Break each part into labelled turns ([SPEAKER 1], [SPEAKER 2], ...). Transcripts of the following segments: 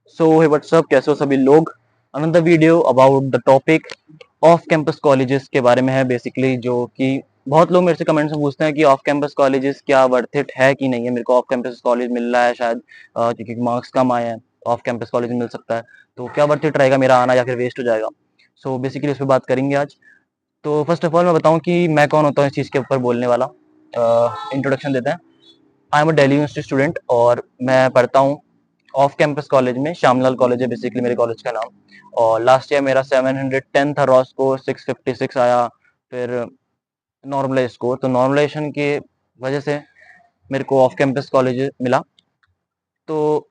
[SPEAKER 1] सो हे WhatsApp, कैसे हो सभी लोग। Another video about the topic off campus colleges के बारे में है बेसिकली, जो कि बहुत लोग मेरे से कमेंट्स में पूछते हैं कि ऑफ कैंपस कॉलेजेस क्या वर्थ इट है कि नहीं है। मेरे को ऑफ कैंपस कॉलेज मिल रहा है शायद क्योंकि मार्क्स कम आए हैं, ऑफ कैंपस कॉलेज मिल सकता है, तो क्या वर्थ इट रहेगा मेरा आना या फिर वेस्ट हो जाएगा। सो बेसिकली उस पर बात करेंगे आज। तो फर्स्ट ऑफ ऑल मैं बताऊं कि मैं कौन होता हूँ इस चीज़ के ऊपर बोलने वाला। इंट्रोडक्शन देते हैं। I am a Delhi university student और मैं पढ़ता हूँ ऑफ कैंपस कॉलेज में। श्यामलाल कॉलेज है बेसिकली मेरे कॉलेज का नाम। और लास्ट ईयर मेरा 710 था रॉ स्कोर, 656 आया। फिर नॉर्मलाइज स्कोर, तो नॉर्मलाइजेशन के वजह से मेरे को ऑफ कैंपस कॉलेज मिला। तो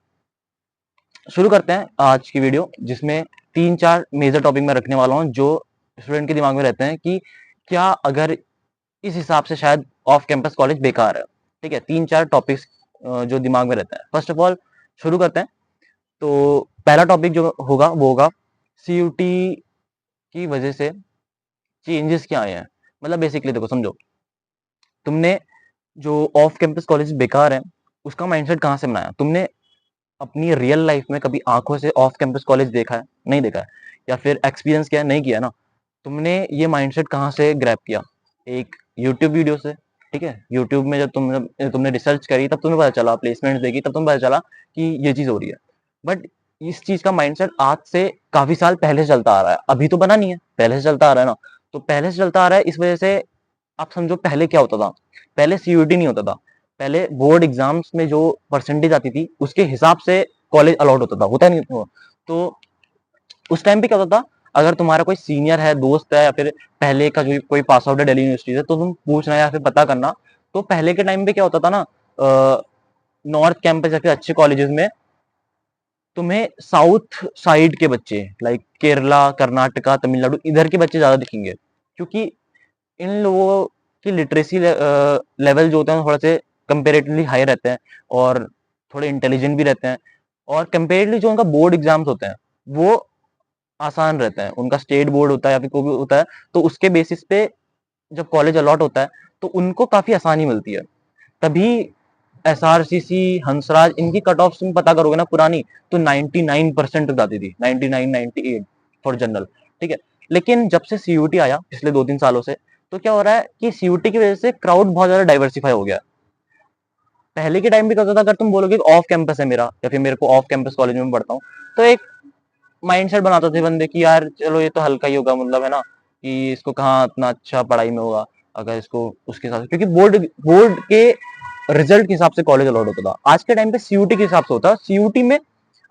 [SPEAKER 1] शुरू करते हैं आज की वीडियो, जिसमें 3-4 मेजर टॉपिक मैं रखने वाला हूँ जो स्टूडेंट के दिमाग में रहते हैं कि क्या अगर इस हिसाब से शायद ऑफ कैंपस कॉलेज बेकार है। ठीक है, 3-4 टॉपिक्स जो दिमाग में रहते हैं। फर्स्ट ऑफ ऑल शुरू करते हैं। तो पहला टॉपिक जो होगा वो होगा सीयूटी की वजह से चेंजेस क्या आए हैं। मतलब बेसिकली देखो, समझो, तुमने जो ऑफ कैंपस कॉलेज बेकार है उसका माइंडसेट कहाँ से बनाया। तुमने अपनी रियल लाइफ में कभी आंखों से ऑफ कैंपस कॉलेज देखा है? नहीं देखा है। या फिर एक्सपीरियंस किया है? नहीं किया ना। तुमने ये माइंडसेट कहाँ से ग्रैब किया? एक यूट्यूब वीडियो से। ठीक है, यूट्यूब में जब तुमने रिसर्च करी तब तुम्हें पता चला, प्लेसमेंट देखी तब तुम्हें पता चला कि ये चीज हो रही है। बट इस चीज का माइंडसेट आज से काफी साल पहले से चलता आ रहा है, अभी तो बना नहीं है, पहले से चलता आ रहा है ना। तो पहले से चलता आ रहा है, इस वजह से आप समझो पहले क्या होता था। पहले सीयूटी नहीं होता था। पहले बोर्ड एग्जाम्स में जो परसेंटेज आती थी उसके हिसाब से कॉलेज अलॉट होता नहीं था। तो उस टाइम पे क्या होता था, अगर तुम्हारा कोई सीनियर है, दोस्त है, या फिर पहले का जो कोई पास आउट है दिल्ली यूनिवर्सिटी से, तो तुम पूछना या फिर पता करना। तो पहले के टाइम पे क्या होता था ना, नॉर्थ कैंपस या फिर अच्छे कॉलेजेस में तुम्हें साउथ साइड के बच्चे, लाइक केरला, कर्नाटका, तमिलनाडु, इधर के बच्चे ज्यादा दिखेंगे। क्योंकि इन लोगों की लिटरेसी लेवल जो होते हैं थोड़ा से कंपेरेटिवली हाई रहते हैं और थोड़े इंटेलिजेंट भी रहते हैं। और कंपेरेटिवली जो उनका बोर्ड एग्जाम्स होते हैं वो आसान रहता है। उनका स्टेट बोर्ड होता है या फिर कोई भी होता है, तो उसके बेसिस पे जब कॉलेज अलॉट होता है तो उनको काफी आसानी मिलती है। तभी एसआरसीसी, हंसराज, इनकी कट ऑफ तुम पता करोगे ना पुरानी, तो 99% तक जाती थी, 99 98 फॉर जनरल। ठीक है, लेकिन जब से सीयूटी आया पिछले 2-3 सालों से, तो क्या हो रहा है कि सीयूटी की वजह से क्राउड बहुत ज्यादा डाइवर्सिफाई हो गया। पहले के टाइम भी करता था, अगर तुम बोलोगे ऑफ कैंपस है मेरा या फिर मेरे को ऑफ कैंपस कॉलेज में पढ़ता हूँ, तो एक माइंडसेट बनाते थे बंदे की यार चलो ये तो हल्का ही होगा, मतलब है ना, कि इसको कहाँ इतना अच्छा पढ़ाई में होगा अगर इसको उसके हिसाब से, क्योंकि बोर्ड बोर्ड के रिजल्ट के हिसाब से कॉलेज अलॉट होता था। आज के टाइम पे सीयूटी के हिसाब से होता है। सीयूटी में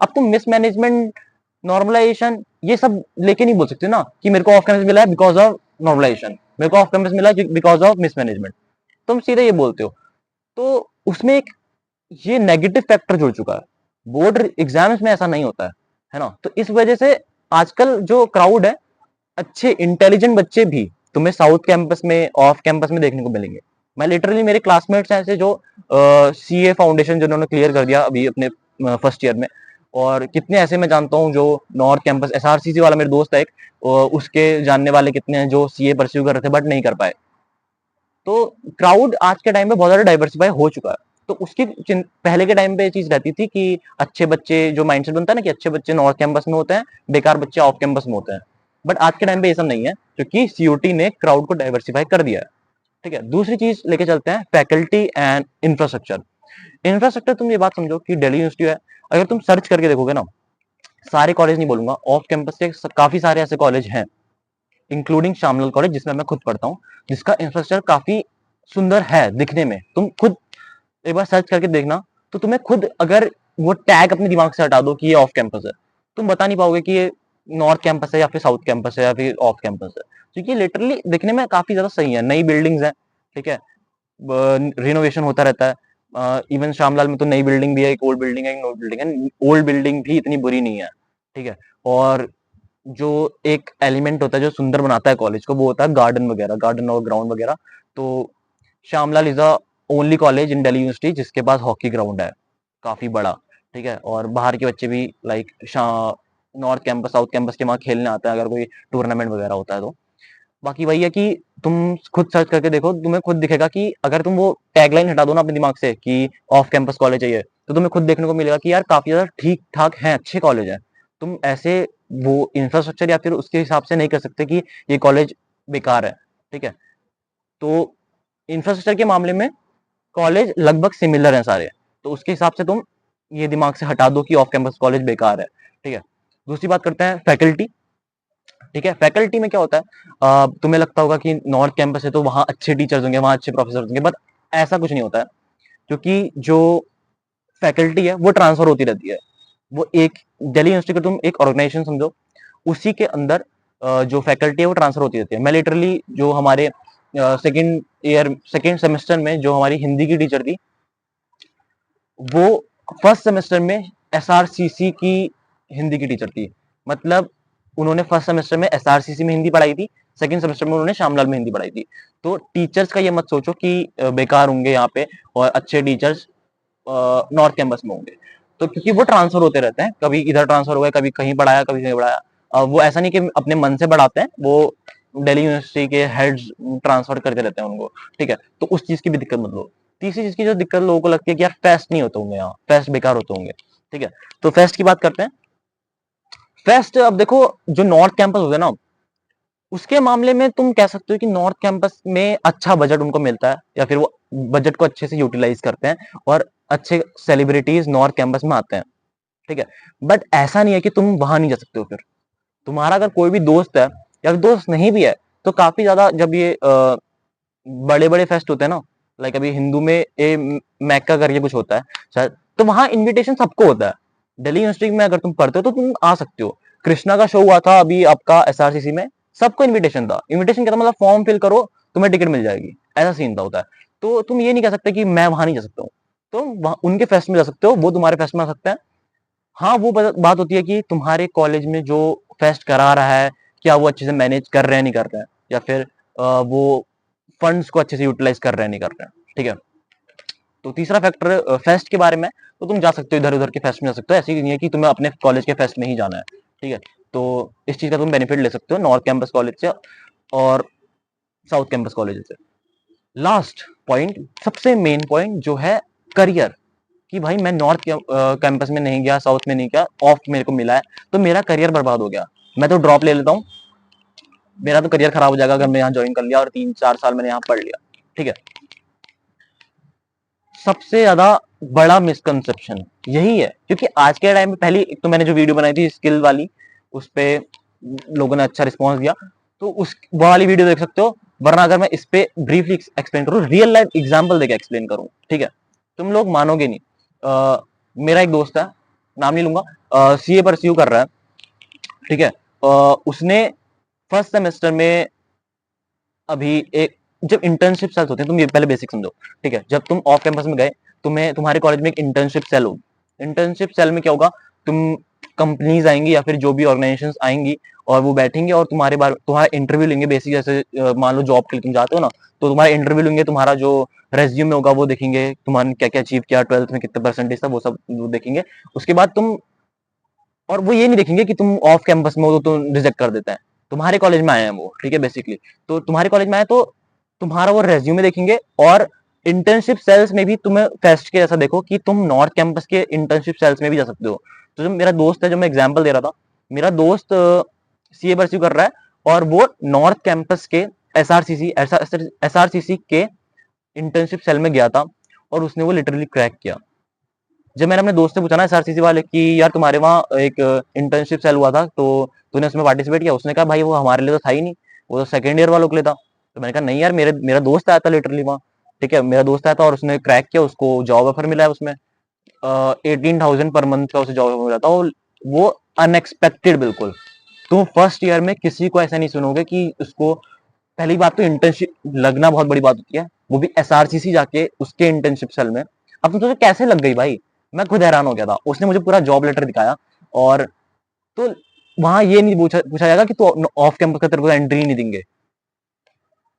[SPEAKER 1] अब तुम मिसमैनेजमेंट, नॉर्मलाइजेशन, ये सब लेके नहीं बोल सकते ना कि मेरे को ऑफ कैंपस मिला है बिकॉज ऑफ नॉर्मलाइजेशन, मेरे को ऑफ कैंपस मिला है बिकॉज ऑफ मिसमैनेजमेंट। तुम सीधे ये बोलते हो। तो उसमें एक ये नेगेटिव फैक्टर जुड़ चुका है। बोर्ड एग्जाम्स में ऐसा नहीं होता है ना। तो इस वजह से आजकल जो क्राउड है, अच्छे इंटेलिजेंट बच्चे भी तुम्हें साउथ कैंपस में, ऑफ कैंपस में देखने को मिलेंगे। मैं लिटरली, मेरे क्लासमेट्स हैं ऐसे जो सीए फाउंडेशन जिन्होंने क्लियर कर दिया अभी अपने फर्स्ट ईयर में। और कितने ऐसे मैं जानता हूँ जो नॉर्थ कैंपस, एसआरसीसी वाला मेरे दोस्त है एक, उसके जानने वाले कितने हैं जो सीए परस्यू कर रहे थे बट नहीं कर पाए। तो क्राउड आज के टाइम पे बहुत ज्यादा डाइवर्सिफाई हो चुका है। तो उसकी पहले के टाइम पे ये चीज रहती थी कि अच्छे बच्चे, जो माइंडसेट बनता है ना कि अच्छे बच्चे नॉर्थ कैंपस में होते हैं, बेकार बच्चे ऑफ कैंपस में होते हैं। बट आज के टाइम पे ये सब नहीं है, क्योंकि सीयूटी ने क्राउड को डाइवर्सिफाई कर दिया है। ठीक है, दूसरी चीज लेके चलते हैं, फैकल्टी एंड इंफ्रास्ट्रक्चर। इंफ्रास्ट्रक्चर, तुम ये बात समझो कि दिल्ली यूनिवर्सिटी है, अगर तुम सर्च करके देखोगे ना, सारे कॉलेज नहीं बोलूंगा, ऑफ कैंपस के काफी सारे ऐसे कॉलेज हैं, इंक्लूडिंग श्यामलाल कॉलेज जिसमें मैं खुद पढ़ता हूँ, जिसका इंफ्रास्ट्रक्चर काफी सुंदर है दिखने में। तुम खुद एक बार सर्च करके देखना, तो तुम्हें खुद अगर वो टैग अपने दिमाग से हटा दो कि ये ऑफ कैंपस है, तुम बता नहीं पाओगे कि ये नॉर्थ कैंपस है या फिर साउथ कैंपस है या फिर ऑफ कैंपस है। क्योंकि लिटरली दिखने में काफी ज्यादा सही है, नई बिल्डिंग्स हैं। ठीक है, रिनोवेशन होता रहता है। इवन श्यामलाल में तो नई बिल्डिंग भी है, एक ओल्ड बिल्डिंग है, एक नई बिल्डिंग है। ओल्ड बिल्डिंग भी इतनी बुरी नहीं है। ठीक है, और जो एक एलिमेंट होता है जो सुंदर बनाता है कॉलेज को, वो होता है गार्डन वगैरह, गार्डन और ग्राउंड वगैरह। तो Shyamlal is the only college in Delhi university जिसके पास हॉकी ग्राउंड है, काफी बड़ा। ठीक है, और बाहर के बच्चे भी like north campus, south campus के वहाँ खेलने आते हैं अगर कोई टूर्नामेंट वगैरह होता है तो। बाकी वही है कि तुम खुद सर्च करके देखो, तुम्हें खुद दिखेगा कि अगर तुम वो टैगलाइन हटा दो ना अपने दिमाग से कि ऑफ कैंपस कॉलेज है ये, तो तुम्हें खुद देखने को मिलेगा कि यार काफी ज्यादा ठीक ठाक है, अच्छे कॉलेज है। तुम ऐसे वो इंफ्रास्ट्रक्चर या फिर उसके हिसाब से नहीं कर सकते कि ये कॉलेज बेकार है। ठीक है, तो इंफ्रास्ट्रक्चर के मामले में कॉलेज लगभग सिमिलर हैं सारे, तो उसके हिसाब से तुम ये दिमाग से हटा दो कि ऑफ कैंपस कॉलेज बेकार है। ठीक है, दूसरी बात करते हैं फैकल्टी। ठीक है, फैकल्टी में क्या होता है, तुम्हें लगता होगा कि नॉर्थ कैंपस है तो वहां अच्छे टीचर्स होंगे, वहां अच्छे प्रोफेसर होंगे, बट ऐसा कुछ नहीं होता है, क्योंकि जो फैकल्टी है वो ट्रांसफर होती रहती है। वो एक दिल्ली यूनिवर्सिटी को तुम एक ऑर्गेनाइजेशन समझो, उसी के अंदर जो फैकल्टी है वो ट्रांसफर होती रहती है। मैं लिटरली जो हमारे सेकेंड सेमेस्टर में जो हमारी हिंदी की टीचर थी, वो फर्स्ट सेमेस्टर में एसआरसीसी की हिंदी की टीचर थी। मतलब उन्होंने फर्स्ट सेमेस्टर में एसआरसीसी में हिंदी पढ़ाई थी, सेकंड सेमेस्टर में उन्होंने श्यामलाल में हिंदी पढ़ाई थी। तो टीचर्स का ये मत सोचो कि बेकार होंगे यहाँ पे और अच्छे टीचर्स नॉर्थ कैंपस में होंगे। तो क्योंकि वो ट्रांसफर होते रहते हैं, कभी इधर ट्रांसफर हुआ, कभी कहीं पढ़ाया, कभी कहीं पढ़ाया। वो ऐसा नहीं कि अपने मन से पढ़ाते हैं, वो दिल्ली यूनिवर्सिटी के हेड्स ट्रांसफर करते रहते हैं उनको। ठीक है, तो उस चीज की भी दिक्कत मत लो। तीसरी चीज की जो दिक्कत लोगों को लगती है कि यार फेस्ट नहीं होते होंगे, यहाँ फेस्ट बेकार होते होंगे। ठीक है, तो फेस्ट की बात करते हैं। फेस्ट, अब देखो, जो नॉर्थ कैंपस होता है ना, उसके मामले में तुम कह सकते हो कि नॉर्थ कैंपस में अच्छा बजट उनको मिलता है, या फिर वो बजट को अच्छे से यूटिलाइज करते हैं और अच्छे सेलिब्रिटीज नॉर्थ कैंपस में आते हैं। ठीक है, बट ऐसा नहीं है कि तुम वहां नहीं जा सकते हो। फिर तुम्हारा अगर कोई भी दोस्त है या फिर दोस्त नहीं भी है, तो काफी ज्यादा जब ये बड़े बड़े फेस्ट होते हैं ना, लाइक अभी हिंदू में ए मैका करके कुछ होता है शायद, तो वहां इनविटेशन सबको होता है। दिल्ली यूनिवर्सिटी में अगर तुम पढ़ते हो तो तुम आ सकते हो। कृष्णा का शो हुआ था अभी आपका एसआरसीसी में, सबको इनविटेशन था। इनविटेशन क्या था, मतलब फॉर्म फिल करो, तुम्हें टिकट मिल जाएगी, ऐसा सीन था होता है। तो तुम ये नहीं कह सकते कि मैं वहां नहीं जा सकता हूँ। तो उनके फेस्ट में जा सकते हो, वो तुम्हारे फेस्ट में आ सकते हैं। हाँ, वो बात होती है कि तुम्हारे कॉलेज में जो फेस्ट करा रहा है, क्या वो अच्छे से मैनेज कर रहे हैं, नहीं कर रहे हैं, या फिर वो फंड्स को अच्छे से यूटिलाइज कर रहे हैं, नहीं कर रहे हैं। ठीक है, तो तीसरा फैक्टर फेस्ट के बारे में, तो तुम जा सकते हो, इधर उधर के फेस्ट में जा सकते हो, ऐसी नहीं है कि तुम्हें अपने कॉलेज के फेस्ट में ही जाना है। ठीक है, तो इस चीज का तुम बेनिफिट ले सकते हो नॉर्थ कैंपस कॉलेज से और साउथ कैंपस कॉलेज से। लास्ट पॉइंट, सबसे मेन पॉइंट जो है करियर, कि भाई मैं नॉर्थ कैंपस में नहीं गया, साउथ में नहीं गया, ऑफ मेरे को मिला है, तो मेरा करियर बर्बाद हो गया, मैं तो ड्रॉप ले लेता हूँ, मेरा तो करियर खराब हो जाएगा अगर मैं यहाँ ज्वाइन कर लिया और 3-4 साल मैंने यहाँ पढ़ लिया। ठीक है, सबसे ज्यादा बड़ा मिसकंसेप्शन यही है, क्योंकि आज के टाइम में, पहली एक तो मैंने जो वीडियो बनाई थी स्किल वाली, उस पे लोगों ने अच्छा रिस्पॉन्स दिया, तो उस वो वाली वीडियो देख सकते हो। वरना अगर मैं इस पे ब्रीफली एक्सप्लेन करूँ, रियल लाइफ एग्जांपल देके एक्सप्लेन करूँ, ठीक है, तुम लोग मानोगे नहीं। मेरा एक दोस्त है, नाम नहीं लूंगा, सीए परस्यू कर रहा है। ठीक है, उसने फर्स्ट सेमेस्टर में अभी एक, जब इंटर्नशिप सेल्स होते हैं, तुम ये पहले बेसिक समझो। ठीक है, जब तुम ऑफ कैंपस में गए, तुम्हें तुम्हारे कॉलेज में एक इंटर्नशिप सेल होगी। इंटर्नशिप सेल में क्या होगा, तुम कंपनीज आएंगी या फिर जो भी ऑर्गेनाइजेशन आएंगी, और वो बैठेंगे और तुम्हारा इंटरव्यू लेंगे। बेसिक जैसे मान लो जॉब के लिए तुम जाते हो ना, तो तुम्हारा इंटरव्यू लेंगे, तुम्हारा जो रेज्यूम होगा वो देखेंगे, तुम्हारे क्या क्या अचीव किया, 12th में कितने परसेंटेज था, वो सब वो देखेंगे। उसके बाद तुम, और वो ये नहीं देखेंगे कि तुम ऑफ कैंपस में हो तो तुम रिजेक्ट कर देते हैं, तुम्हारे कॉलेज में आए हैं वो। ठीक है, बेसिकली तो तुम्हारे कॉलेज में आए तो तुम्हारा वो रेज्यूमे देखेंगे, और इंटर्नशिप सेल्स में भी तुम्हें फेस्ट के जैसा देखो कि तुम नॉर्थ कैंपस के इंटर्नशिप सेल्स में भी जा सकते हो। तो जो मेरा दोस्त है, जो मैं एग्जाम्पल दे रहा था, मेरा दोस्त सीए परस्यू कर रहा है और वो नॉर्थ कैंपस के एसआरसीसी के इंटर्नशिप सेल में गया था, और उसने वो लिटरली क्रैक किया। जब मैंने अपने दोस्त से पूछा ना एसआरसीसी वाले कि यार तुम्हारे वहाँ एक इंटर्नशिप सेल हुआ था, तो तूने उसमें पार्टिसिपेट किया, उसने कहा भाई वो हमारे लिए तो था ही नहीं, वो तो सेकेंड ईयर वालों के लिए था। तो मैंने कहा नहीं यार, मेरा दोस्त आया था लिटरली वहाँ। ठीक है, मेरा दोस्त आया था और उसने क्रैक किया, उसको जॉब ऑफर मिला है उसमें, 18,000 पर मंथ का उसे जॉब ऑफर मिला था। वो अनएक्सपेक्टेड बिल्कुल। तुम फर्स्ट ईयर में किसी को ऐसा नहीं सुनोगे कि उसको, पहली बात तो इंटर्नशिप लगना बहुत बड़ी बात होती है, वो भी एसआरसीसी जाके उसके इंटर्नशिप सेल में। अब तुम सोचो कैसे लग गई भाई, मैं खुद हैरान हो गया था। उसने मुझे पूरा जॉब लेटर दिखाया, और तो वहां ये नहीं पूछा जाएगा कि तू ऑफ कैंपस का तेरे को एंट्री नहीं देंगे।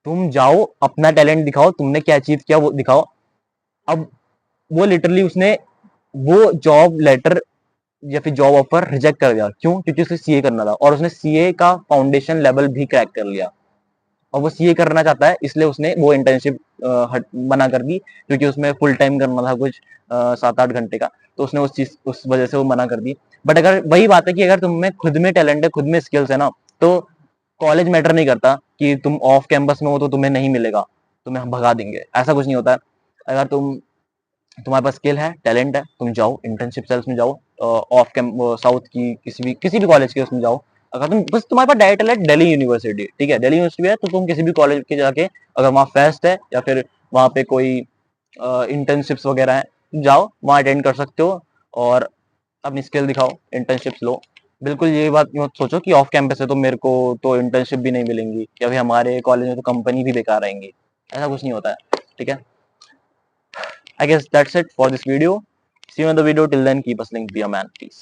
[SPEAKER 1] तुम जाओ, अपना टैलेंट दिखाओ, तुमने क्या अचीव किया वो दिखाओ। अब वो लिटरली उसने वो जॉब लेटर या फिर जॉब ऑफर रिजेक्ट कर दिया। क्यों? क्योंकि उसे सीए करना था, और उसने सीए का फाउंडेशन लेवल भी क्रैक कर लिया। और वो सीए करना चाहता है, इसलिए उसने वो इंटर्नशिप मना कर दी, क्योंकि उसमें फुल टाइम करना था कुछ 7-8 घंटे का, तो उसने उस वजह से वो मना कर दी। बट अगर वही बात है कि अगर तुम में खुद में टैलेंट है, खुद में स्किल्स है ना, तो कॉलेज मैटर नहीं करता कि तुम ऑफ कैंपस में हो तो तुम्हें नहीं मिलेगा, तुम्हें हम भगा देंगे, ऐसा कुछ नहीं होता है। अगर तुम्हारे पास स्किल है, टैलेंट है, तुम जाओ इंटर्नशिप सेल्स में जाओ, ऑफ कैंप साउथ की किसी भी कॉलेज के उसमें जाओ। अगर तुम बस तुम्हारे पास डायरेक्ट है दिल्ली यूनिवर्सिटी, ठीक है, दिल्ली यूनिवर्सिटी है, तो तुम किसी भी कॉलेज के जाके, अगर वहाँ फेस्ट है या फिर वहाँ पे कोई इंटर्नशिप्स वगैरह है, जाओ वहाँ अटेंड कर सकते हो और अपनी स्किल दिखाओ, इंटर्नशिप्स लो। बिल्कुल ये बात मत सोचो कि ऑफ कैंपस है तो मेरे को तो इंटर्नशिप भी नहीं मिलेंगी, या फिर हमारे कॉलेज में तो कंपनी भी बेकार आएंगी, ऐसा कुछ नहीं होता है, ठीक है। I guess that's it for this video. See you in the video. Till then, keep hustling. Be a man. Peace.